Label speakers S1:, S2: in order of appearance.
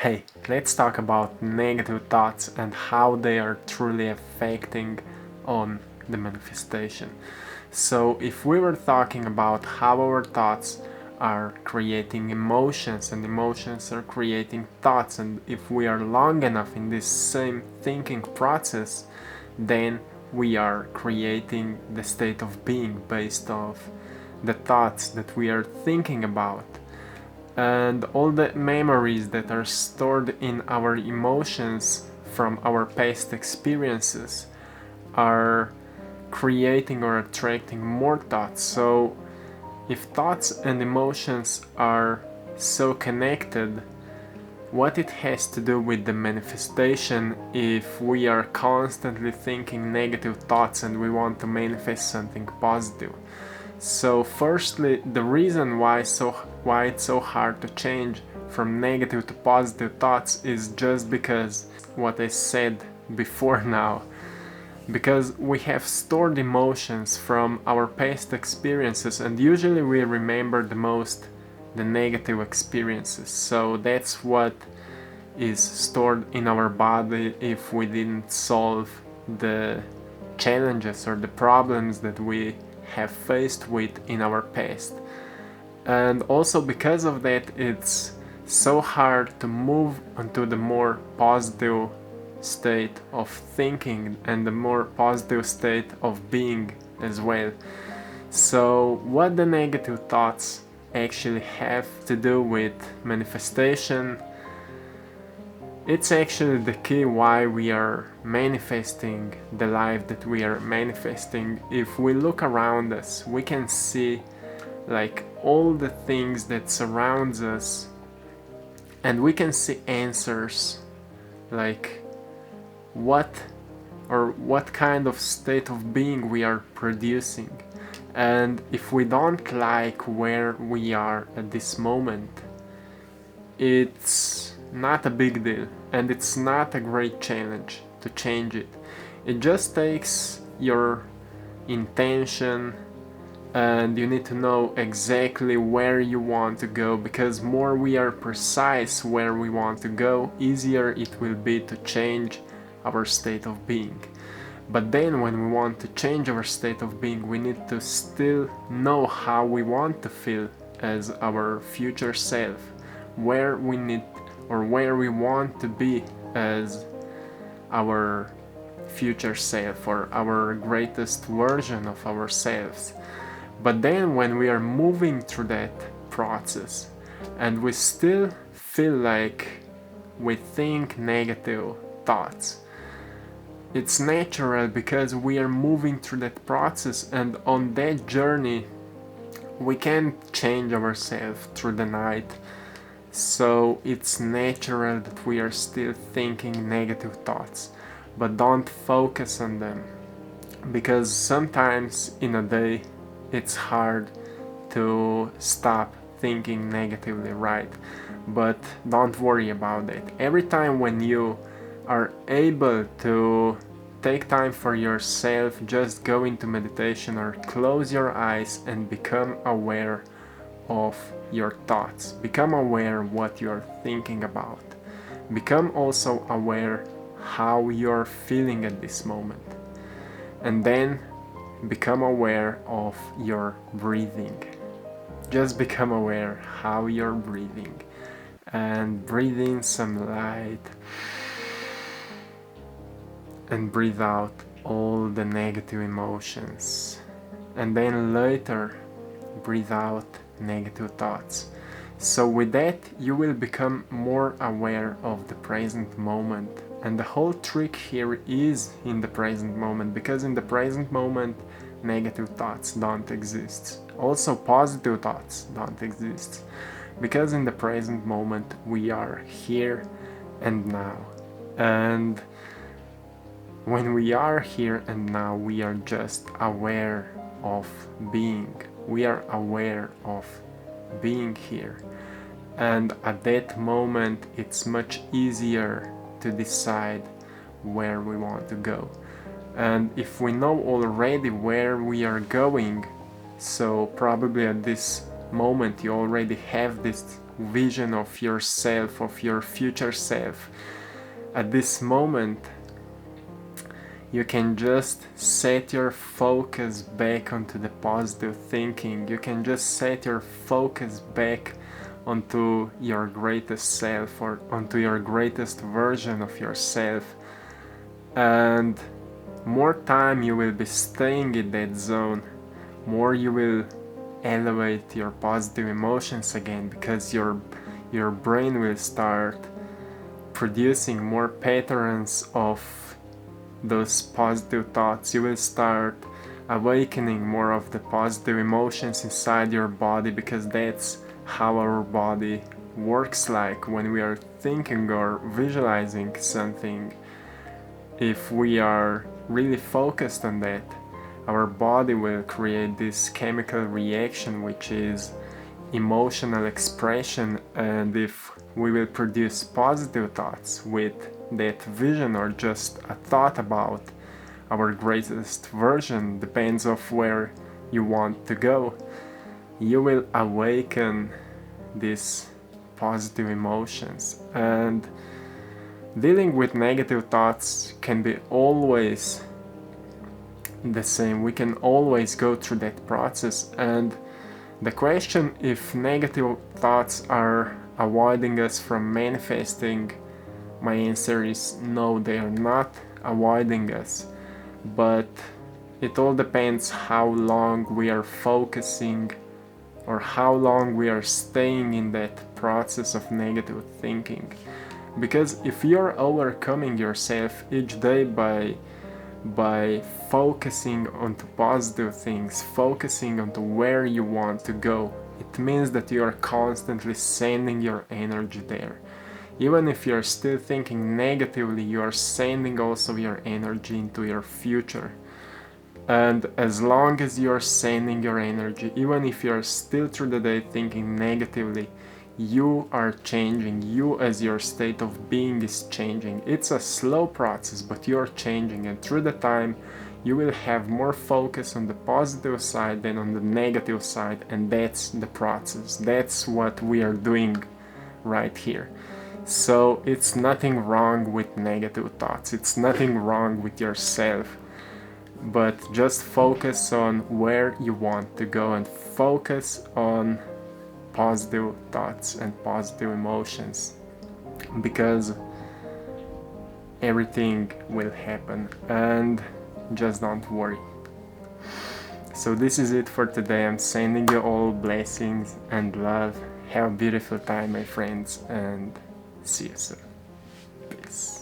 S1: Hey, let's talk about negative thoughts and how they are truly affecting on the manifestation. So if we were talking about how our thoughts are creating emotions and emotions are creating thoughts, and if we are long enough in this same thinking process, then we are creating the state of being based off the thoughts that we are thinking about. And all the memories that are stored in our emotions from our past experiences are creating or attracting more thoughts. So if thoughts and emotions are so connected, what it has to do with the manifestation if we are constantly thinking negative thoughts and we want to manifest something positive? So firstly, the reason why it's so hard to change from negative to positive thoughts is just because what I said before now. Because we have stored emotions from our past experiences, and usually we remember the most the negative experiences. So that's what is stored in our body if we didn't solve the challenges or the problems that we have faced with in our past. And also because of that, it's so hard to move onto the more positive state of thinking and the more positive state of being as well. So what the negative thoughts actually have to do with manifestation? It's actually the key why we are manifesting the life that we are manifesting. If we look around us, we can see like all the things that surrounds us, and we can see answers like what kind of state of being we are producing. And if we don't like where we are at this moment, it's not a big deal and it's not a great challenge to change it. It just takes your intention, and you need to know exactly where you want to go, because more we are precise where we want to go, easier it will be to change our state of being. But then when we want to change our state of being, we need to still know how we want to feel as our future self, where we need or where we want to be as our future self or our greatest version of ourselves. But then when we are moving through that process and we still feel like we think negative thoughts, it's natural because we are moving through that process, and on that journey we can't change ourselves through the night. So it's natural that we are still thinking negative thoughts, but don't focus on them, because sometimes in a day it's hard to stop thinking negatively, right? But don't worry about it. Every time when you are able to take time for yourself, just go into meditation or close your eyes and become aware of your thoughts. Become aware what you're thinking about. Become also aware how you're feeling at this moment. And then become aware of your breathing. Just become aware how you're breathing. And breathe in some light. And breathe out all the negative emotions. And then later breathe out negative thoughts. So with that you will become more aware of the present moment. And the whole trick here is in the present moment, because in the present moment negative thoughts don't exist. Also positive thoughts don't exist, because in the present moment we are here and now. And when we are here and now, we are just aware of being. We are aware of being here. And at that moment, it's much easier to decide where we want to go. And if we know already where we are going, so probably at this moment you already have this vision of yourself, of your future self. At this moment, you can just set your focus back onto the positive thinking. You can just set your focus back onto your greatest self, or onto your greatest version of yourself. And more time you will be staying in that zone, more you will elevate your positive emotions again, because your brain will start producing more patterns of those positive thoughts. You will start awakening more of the positive emotions inside your body, because that's how our body works. Like when we are thinking or visualizing something, if we are really focused on that, our body will create this chemical reaction, which is emotional expression. And if we will produce positive thoughts with that vision, or just a thought about our greatest version, depends of where you want to go, you will awaken these positive emotions. And dealing with negative thoughts can be always the same. We can always go through that process. And the question if negative thoughts are avoiding us from manifesting, my answer is no, they are not avoiding us. But it all depends how long we are focusing, or how long we are staying in that process of negative thinking. Because if you're overcoming yourself each day by focusing onto positive things, focusing onto where you want to go, it means that you are constantly sending your energy there. Even if you're still thinking negatively, you are sending also your energy into your future. And as long as you're sending your energy, even if you're still through the day thinking negatively, you are changing. You as your state of being is changing. It's a slow process, but you're changing, and through the time you will have more focus on the positive side than on the negative side, and that's the process. That's what we are doing right here. So it's nothing wrong with negative thoughts, it's nothing wrong with yourself, but just focus on where you want to go, and focus on positive thoughts and positive emotions, because everything will happen. And just don't worry. So this is it for today. I'm sending you all blessings and love. Have a beautiful time, my friends, and see you soon. Peace.